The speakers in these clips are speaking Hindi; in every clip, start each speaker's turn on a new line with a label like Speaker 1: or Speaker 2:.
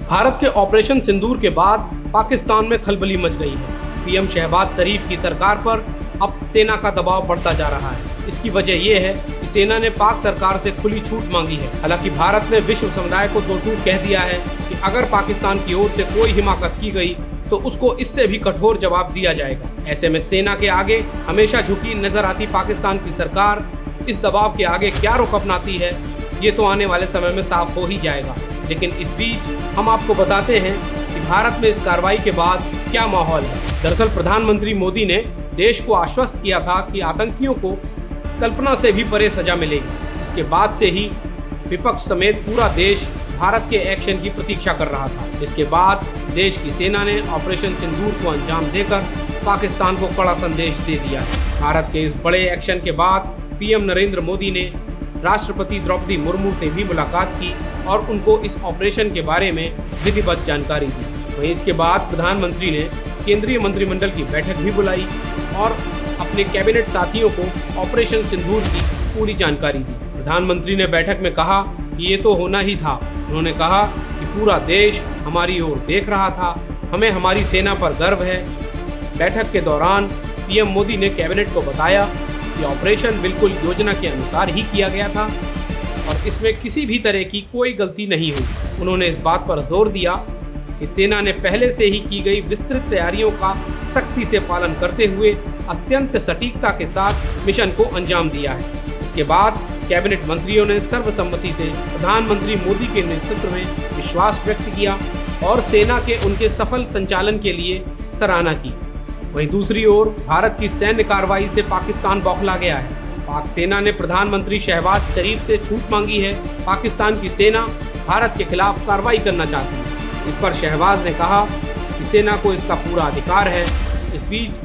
Speaker 1: भारत के ऑपरेशन सिंदूर के बाद पाकिस्तान में खलबली मच गई है। पीएम शहबाज शरीफ की सरकार पर अब सेना का दबाव बढ़ता जा रहा है। इसकी वजह यह है कि सेना ने पाक सरकार से खुली छूट मांगी है। हालांकि भारत ने विश्व समुदाय को दो टूक कह दिया है कि अगर पाकिस्तान की ओर से कोई हिमाकत की गई तो उसको इससे भी कठोर जवाब दिया जाएगा। ऐसे में सेना के आगे हमेशा झुकी नजर आती पाकिस्तान की सरकार इस दबाव के आगे क्या रुख अपनाती है, ये तो आने वाले समय में साफ हो ही जाएगा। लेकिन इस बीच हम आपको बताते हैं कि भारत में इस कार्रवाई के बाद क्या माहौल है। दरअसल प्रधानमंत्री मोदी ने देश को आश्वस्त किया था कि आतंकियों को कल्पना से भी परे सजा मिलेगी। इसके बाद से ही विपक्ष समेत पूरा देश भारत के एक्शन की प्रतीक्षा कर रहा था। इसके बाद देश की सेना ने ऑपरेशन सिंदूर को अंजाम देकर पाकिस्तान को कड़ा संदेश दे दिया है। भारत के इस बड़े एक्शन के बाद पीएम नरेंद्र मोदी ने राष्ट्रपति द्रौपदी मुर्मू से भी मुलाकात की और उनको इस ऑपरेशन के बारे में विधिवत जानकारी दी। वहीं इसके बाद प्रधानमंत्री ने केंद्रीय मंत्रिमंडल की बैठक भी बुलाई और अपने कैबिनेट साथियों को ऑपरेशन सिंदूर की पूरी जानकारी दी। प्रधानमंत्री ने बैठक में कहा कि ये तो होना ही था। उन्होंने कहा कि पूरा देश हमारी ओर देख रहा था, हमें हमारी सेना पर गर्व है। बैठक के दौरान पीएम मोदी ने कैबिनेट को बताया कि ऑपरेशन बिल्कुल योजना के अनुसार ही किया गया था और इसमें किसी भी तरह की कोई गलती नहीं हुई। उन्होंने इस बात पर जोर दिया कि सेना ने पहले से ही की गई विस्तृत तैयारियों का सख्ती से पालन करते हुए अत्यंत सटीकता के साथ मिशन को अंजाम दिया है। इसके बाद कैबिनेट मंत्रियों ने सर्वसम्मति से प्रधानमंत्री मोदी के नेतृत्व में विश्वास व्यक्त किया और सेना के उनके सफल संचालन के लिए सराहना की। वहीं दूसरी ओर भारत की सैन्य कार्रवाई से पाकिस्तान बौखला गया है। पाक सेना ने प्रधानमंत्री शहबाज शरीफ से छूट मांगी है। पाकिस्तान की सेना भारत के खिलाफ कार्रवाई करना चाहती है। इस पर शहबाज ने कहा कि सेना को इसका पूरा अधिकार है। इस बीच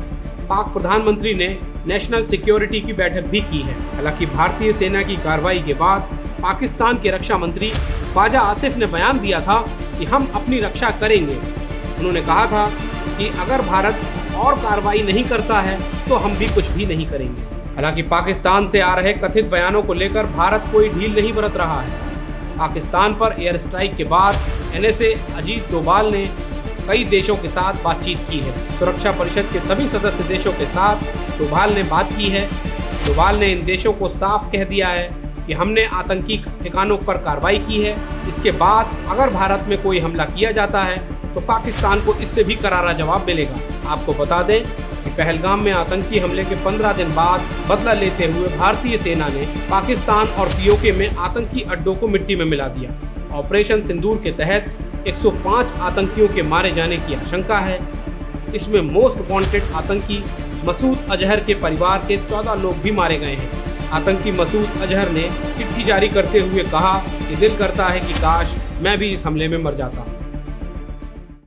Speaker 1: पाक प्रधानमंत्री ने नेशनल सिक्योरिटी की बैठक भी की है। हालांकि भारतीय सेना की कार्रवाई के बाद पाकिस्तान के रक्षा मंत्री ख्वाजा आसिफ ने बयान दिया था कि हम अपनी रक्षा करेंगे। उन्होंने कहा था कि अगर भारत और कार्रवाई नहीं करता है तो हम भी कुछ भी नहीं करेंगे। हालांकि पाकिस्तान से आ रहे कथित बयानों को लेकर भारत कोई ढील नहीं बरत रहा है। पाकिस्तान पर एयर स्ट्राइक के बाद NSA अजीत डोभाल ने कई देशों के साथ बातचीत की है। सुरक्षा परिषद के सभी सदस्य देशों के साथ डोभाल ने बात की है। डोभाल ने इन देशों को साफ कह दिया है कि हमने आतंकी ठिकानों पर कार्रवाई की है। इसके बाद अगर भारत में कोई हमला किया जाता है तो पाकिस्तान को इससे भी करारा जवाब मिलेगा। आपको बता दें कि पहलगाम में आतंकी हमले के 15 दिन बाद बदला लेते हुए भारतीय सेना ने पाकिस्तान और POK में आतंकी अड्डों को मिट्टी में मिला दिया। ऑपरेशन सिंदूर के तहत 105 आतंकियों के मारे जाने की आशंका है। इसमें मोस्ट वांटेड आतंकी मसूद अजहर के परिवार के 14 लोग भी मारे गए हैं। आतंकी मसूद अजहर ने चिट्ठी जारी करते हुए कहा कि दिल करता है कि काश मैं भी इस हमले में मर जाता।